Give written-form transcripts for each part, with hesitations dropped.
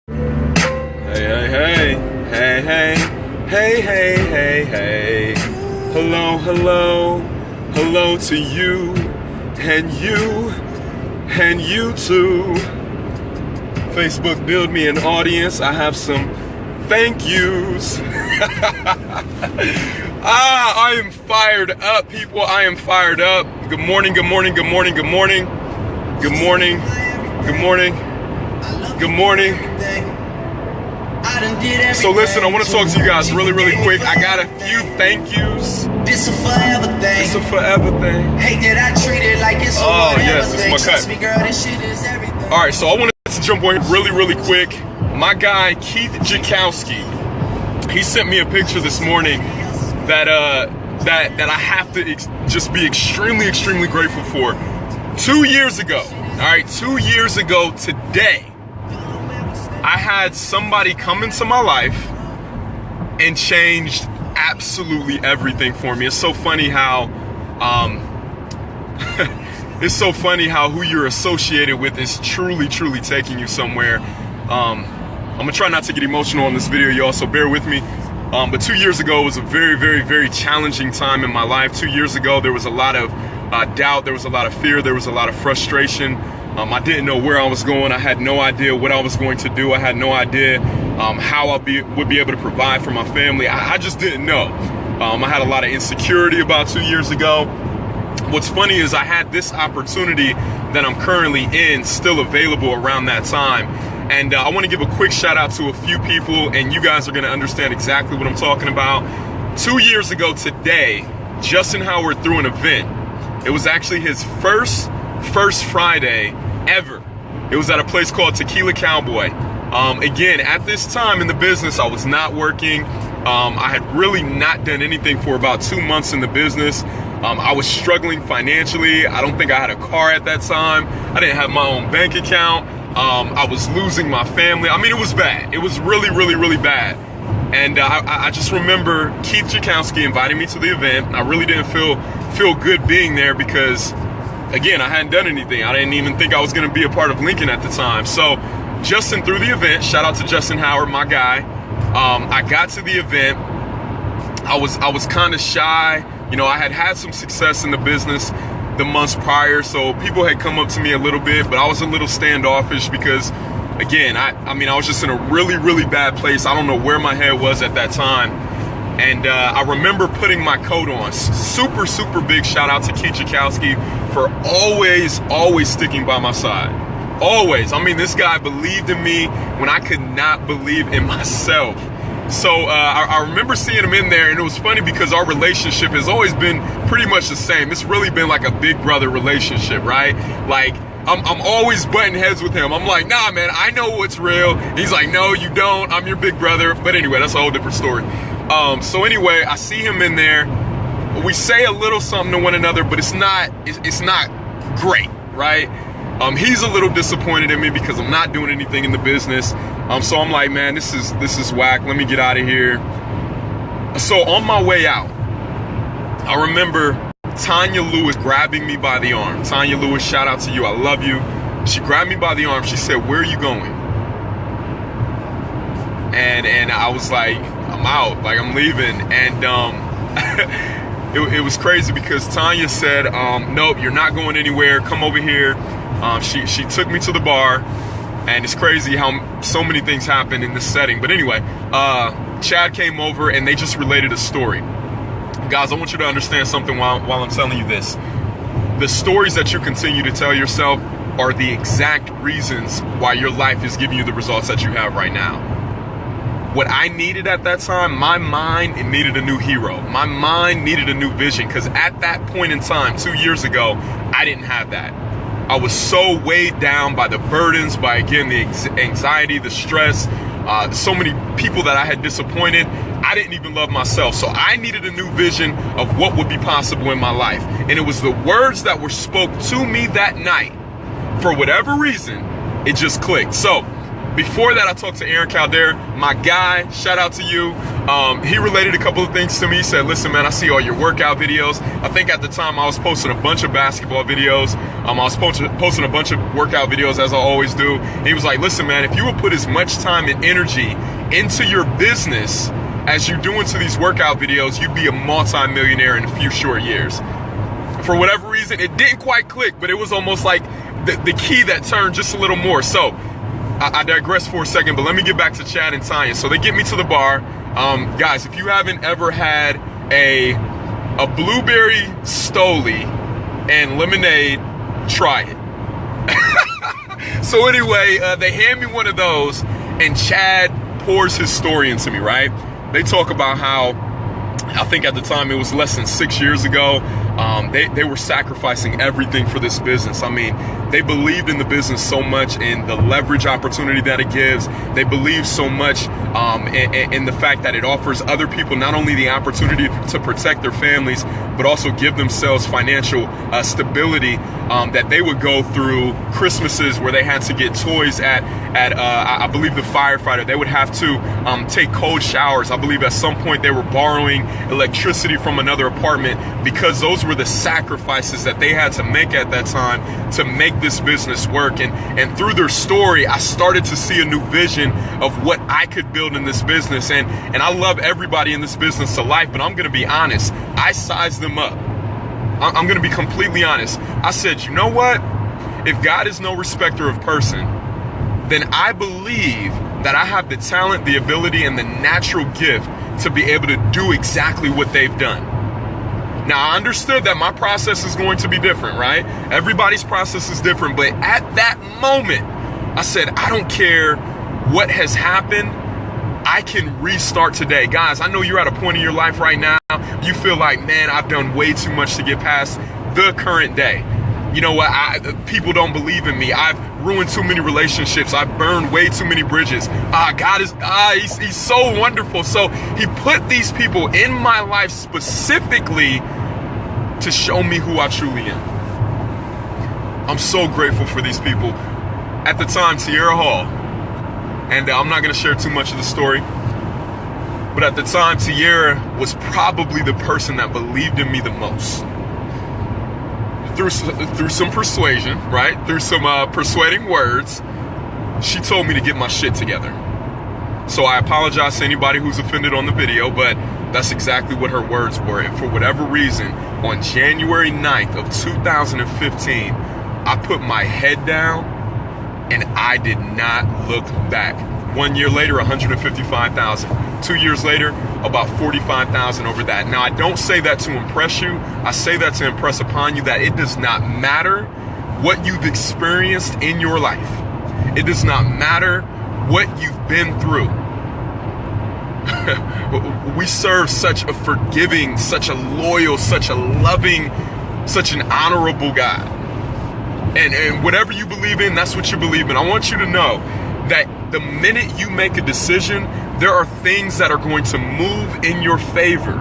Hey, hey, hey, hey, hey, hey, hey, hey. Hello, hello, hello to you, and you, and you too. Facebook, build me an audience. I have some thank yous. I am fired up, people. I am fired up. Good morning, good morning, good morning, good morning. Good morning, good morning, good morning. So listen, I want to talk to you guys really, really quick. I got a few thank yous. This a forever thing. It's a forever thing. Hate that I treat it like it's a Oh yes, this is my cut. me, girl, this shit is everything. All right, so I wanted to jump on really, really quick. My guy Keith Jakowski, he sent me a picture this morning that I have to just be extremely, extremely grateful for. 2 years ago, all right, 2 years ago today, I had somebody come into my life and changed absolutely everything for me. It's so funny how it's so funny how who you're associated with is truly, truly taking you somewhere. I'm gonna try not to get emotional on this video, y'all, so bear with me. But 2 years ago was a very, very, very challenging time in my life. 2 years ago, there was a lot of doubt, there was a lot of fear, there was a lot of frustration. I didn't know where I was going. I had no idea what I was going to do. I had no idea how I would be able to provide for my family. I just didn't know. I had a lot of insecurity about 2 years ago. What's funny is I had this opportunity that I'm currently in still available around that time. And I want to give a quick shout out to a few people, and you guys are going to understand exactly what I'm talking about. 2 years ago today, Justin Howard threw an event. It was actually his first Friday ever. It was at a place called Tequila Cowboy. Again, at this time in the business, I was not working. I had really not done anything for about 2 months in the business. I was struggling financially. I don't think I had a car at that time. I didn't have my own bank account. I was losing my family. I mean, it was bad. It was really, really, really bad. And I just remember Keith Jakowski inviting me to the event. I really didn't feel good being there because, again, I hadn't done anything. I didn't even think I was going to be a part of Lincoln at the time. So Justin threw the event. Shout out to Justin Howard, my guy. I got to the event. I was kind of shy. You know, I had some success in the business the months prior, so people had come up to me a little bit, but I was a little standoffish because, again, I mean, I was just in a really, really bad place. I don't know where my head was at that time. And I remember putting my coat on. Super, super big shout out to Keith Jakowski for always sticking by my side. Always. I mean, this guy believed in me when I could not believe in myself. So I remember seeing him in there, and it was funny because our relationship has always been pretty much the same. It's really been like a big brother relationship, right? Like, I'm always butting heads with him. I'm like, nah, man, I know what's real. He's like, no, you don't. I'm your big brother. But anyway, that's a whole different story. So anyway, I see him in there. We say a little something to one another, but it's not great, right? He's a little disappointed in me because I'm not doing anything in the business. So I'm like, man, this is whack. Let me get out of here. So on my way out, I remember Tanya Lewis grabbing me by the arm. Tanya Lewis, shout out to you. I love you. She grabbed me by the arm. She said, "Where are you going?" And I was like, "I'm out. Like, I'm leaving." And it was crazy because Tanya said, "Nope, you're not going anywhere. Come over here." She took me to the bar. And it's crazy how so many things happen in this setting. But anyway, Chad came over and they just related a story. Guys, I want you to understand something while I'm telling you this. The stories that you continue to tell yourself are the exact reasons why your life is giving you the results that you have right now. What I needed at that time, my mind, it needed a new hero. My mind needed a new vision, because at that point in time, 2 years ago, I didn't have that. I was so weighed down by the burdens, by, again, the anxiety, the stress, so many people that I had disappointed. I didn't even love myself. So I needed a new vision of what would be possible in my life. And it was the words that were spoke to me that night. For whatever reason, it just clicked. So Before that, I talked to Aaron Calder, my guy. Shout out to you. He related a couple of things to me. He said, listen, man, I see all your workout videos. I think at the time I was posting a bunch of basketball videos. I was posting a bunch of workout videos, as I always do. And he was like, listen, man, if you would put as much time and energy into your business as you do into these workout videos, you'd be a multi-millionaire in a few short years. For whatever reason, it didn't quite click, but it was almost like the key that turned just a little more. So I digress for a second, but let me get back to Chad and Tanya. So they get me to the bar. Guys, if you haven't ever had a blueberry stoli and lemonade, try it. So anyway, they hand me one of those, and Chad pours his story into me, right? They talk about how, I think at the time it was less than 6 years ago, they were sacrificing everything for this business. I mean, they believed in the business so much, in the leverage opportunity that it gives. They believe so much in the fact that it offers other people not only the opportunity to protect their families, but also give themselves financial stability, that they would go through Christmases where they had to get toys at I believe the firefighter. They would have to take cold showers. I believe at some point they were borrowing electricity from another apartment, because those were the sacrifices that they had to make at that time to make this business work. And through their story, I started to see a new vision of what I could build in this business. And I love everybody in this business to life, but I'm going to be honest, I sized them up. I'm going to be completely honest. I said, you know what? If God is no respecter of person, then I believe that I have the talent, the ability, and the natural gift to be able to do exactly what they've done. Now, I understood that my process is going to be different, right? Everybody's process is different, but at that moment, I said, I don't care what has happened, I can restart today. Guys, I know you're at a point in your life right now, you feel like, man, I've done way too much to get past the current day. You know what, people don't believe in me. I've ruined too many relationships. I've burned way too many bridges. God is, he's so wonderful. So he put these people in my life specifically to show me who I truly am. I'm so grateful for these people. At the time, Tierra Hall, and I'm not going to share too much of the story, but at the time, Tierra was probably the person that believed in me the most. Through some persuasion, right? Through some persuading words, she told me to get my shit together. So I apologize to anybody who's offended on the video, but that's exactly what her words were. And for whatever reason, on January 9th of 2015, I put my head down and I did not look back. 1 year later, 155,000. 2 years later, about 45,000 over that. Now, I don't say that to impress you. I say that to impress upon you that it does not matter what you've experienced in your life. It does not matter what you've been through. We serve such a forgiving, such a loyal, such a loving, such an honorable God. And whatever you believe in, that's what you believe in. I want you to know that the minute you make a decision, there are things that are going to move in your favor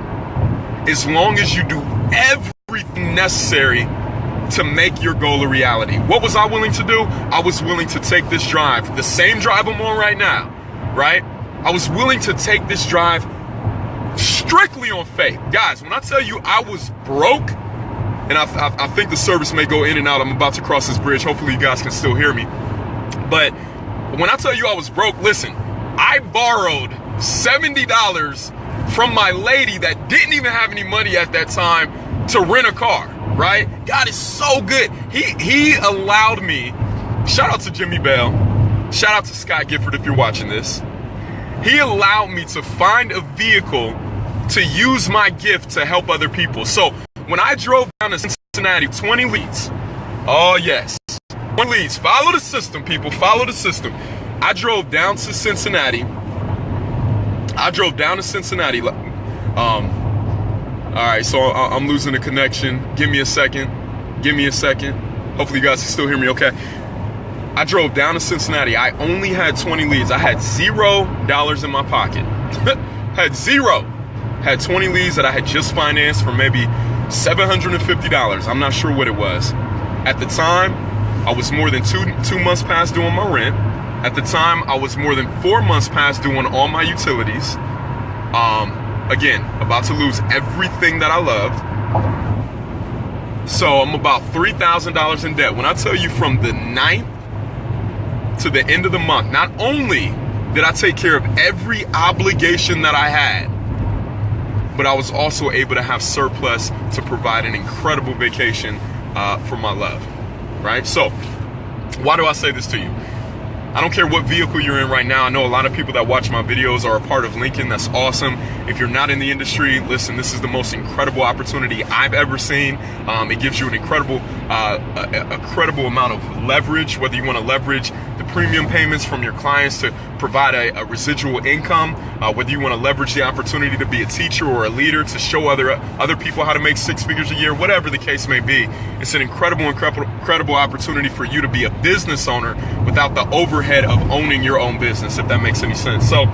as long as you do everything necessary to make your goal a reality. What was I willing to do? I was willing to take this drive, the same drive I'm on right now, right? I was willing to take this drive strictly on faith. Guys, when I tell you I was broke, and I think the service may go in and out, I'm about to cross this bridge, hopefully you guys can still hear me, but when I tell you I was broke, listen, I borrowed $70 from my lady that didn't even have any money at that time to rent a car, right? God is so good. He allowed me, shout out to Jimmy Bell, shout out to Scott Gifford if you're watching this. He allowed me to find a vehicle to use my gift to help other people. So when I drove down to Cincinnati, 20 leads, oh yes, 20 leads, follow the system, people, follow the system. I drove down to Cincinnati. All right, so I'm losing the connection. Give me a second. Hopefully you guys can still hear me okay. I drove down to Cincinnati. I only had 20 leads. I had $0 in my pocket. Had 20 leads that I had just financed for maybe $750. I'm not sure what it was. At the time, I was more than two months past doing my rent. At the time, I was more than 4 months past doing all my utilities. Again, about to lose everything that I loved. So I'm about $3,000 in debt. When I tell you from the 9th to the end of the month, not only did I take care of every obligation that I had, but I was also able to have surplus to provide an incredible vacation for my love, right? So why do I say this to you? I don't care what vehicle you're in right now. I know a lot of people that watch my videos are a part of Lincoln. That's awesome. If you're not in the industry, listen, this is the most incredible opportunity I've ever seen. It gives you an incredible amount of leverage, whether you want to leverage the premium payments from your clients to provide a residual income, whether you want to leverage the opportunity to be a teacher or a leader to show other people how to make 6 figures a year, whatever the case may be. It's an incredible opportunity for you to be a business owner without the overhead of owning your own business, if that makes any sense. So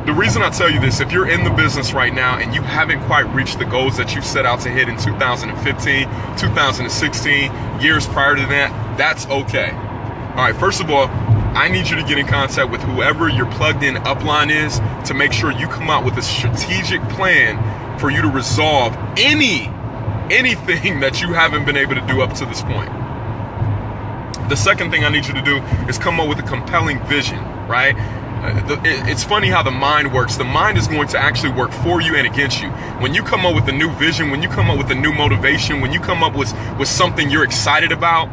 the reason I tell you this, if you're in the business right now and you haven't quite reached the goals that you set out to hit in 2015, 2016, years prior to that, that's okay. All right, first of all, I need you to get in contact with whoever your plugged in upline is to make sure you come out with a strategic plan for you to resolve anything that you haven't been able to do up to this point. The second thing I need you to do is come up with a compelling vision, right? It's funny how the mind works. The mind is going to actually work for you and against you. When you come up with a new vision, when you come up with a new motivation, when you come up with something you're excited about,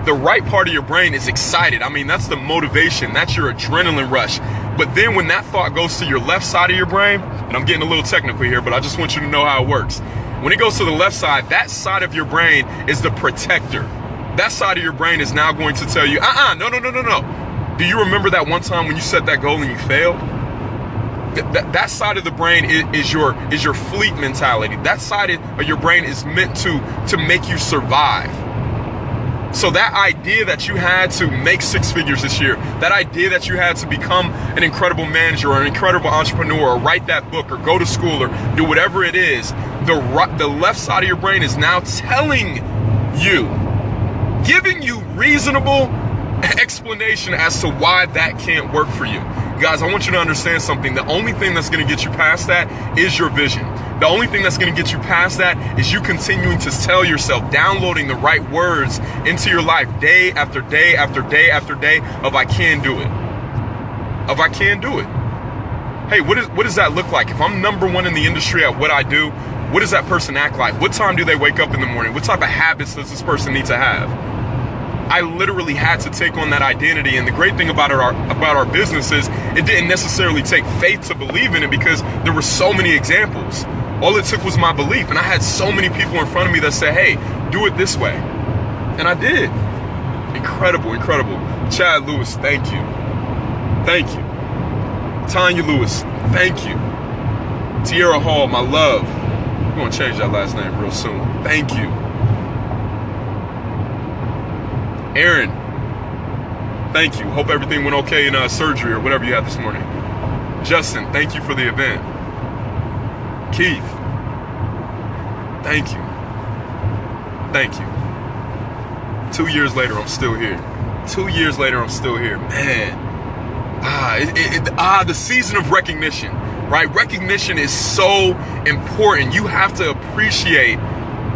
the right part of your brain is excited. I mean, that's the motivation. That's your adrenaline rush. But then when that thought goes to your left side of your brain, and I'm getting a little technical here, but I just want you to know how it works. When it goes to the left side, that side of your brain is the protector. That side of your brain is now going to tell you, no. Do you remember that one time when you set that goal and you failed? That side of the brain is your fleet mentality. That side of your brain is meant to make you survive. So that idea that you had to make 6 figures this year, that idea that you had to become an incredible manager or an incredible entrepreneur or write that book or go to school or do whatever it is, the left side of your brain is now telling you, giving you reasonable explanation as to why that can't work for you. Guys, I want you to understand something. The only thing that's going to get you past that is your vision. The only thing that's going to get you past that is you continuing to tell yourself, downloading the right words into your life day after day after day after day of I can do it. Of I can do it. Hey, what does that look like? If I'm number one in the industry at what I do, what does that person act like? What time do they wake up in the morning? What type of habits does this person need to have? I literally had to take on that identity. And the great thing about our business is it didn't necessarily take faith to believe in it because there were so many examples. All it took was my belief. And I had so many people in front of me that said, hey, do it this way. And I did. Incredible, incredible. Chad Lewis, thank you. Thank you. Tanya Lewis, thank you. Tierra Hall, my love. We're going to change that last name real soon. Thank you. Aaron, thank you. Hope everything went okay in surgery or whatever you had this morning. Justin, thank you for the event. Keith, thank you. Thank you. 2 years later, I'm still here. 2 years later, I'm still here. Man, the season of recognition, right? Recognition is so important. You have to appreciate.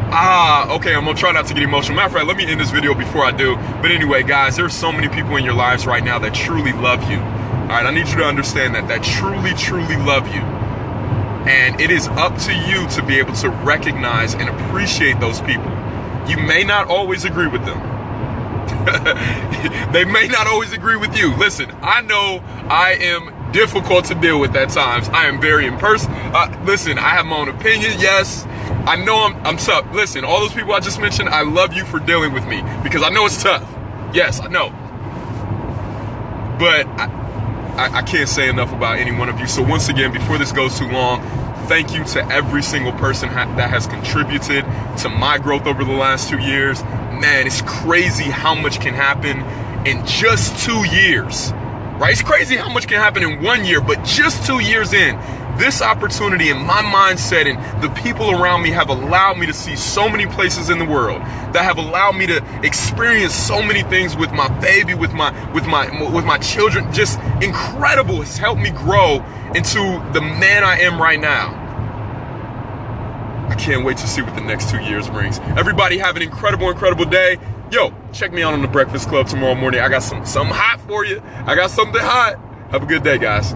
Okay, I'm gonna try not to get emotional. Matter of fact, let me end this video before I do. But anyway, guys, there's so many people in your lives right now that truly love you. All right, I need you to understand that truly, truly love you. And it is up to you to be able to recognize and appreciate those people. You may not always agree with them. They may not always agree with you. Listen, I know I am difficult to deal with at times. I am very impersonal. Listen, I have my own opinion, yes. I know I'm tough. Listen, all those people I just mentioned, I love you for dealing with me because I know it's tough. Yes, I know. But I can't say enough about any one of you. So once again, before this goes too long, thank you to every single person that has contributed to my growth over the last 2 years. Man, it's crazy how much can happen in just 2 years, right? It's crazy how much can happen in 1 year, but just 2 years in, this opportunity and my mindset and the people around me have allowed me to see so many places in the world, that have allowed me to experience so many things with my baby, with my children. Just incredible. It's helped me grow into the man I am right now. I can't wait to see what the next 2 years brings. Everybody have an incredible day. Yo, check me out on the Breakfast Club tomorrow morning. I got something hot for you. I got something hot. Have a good day, guys.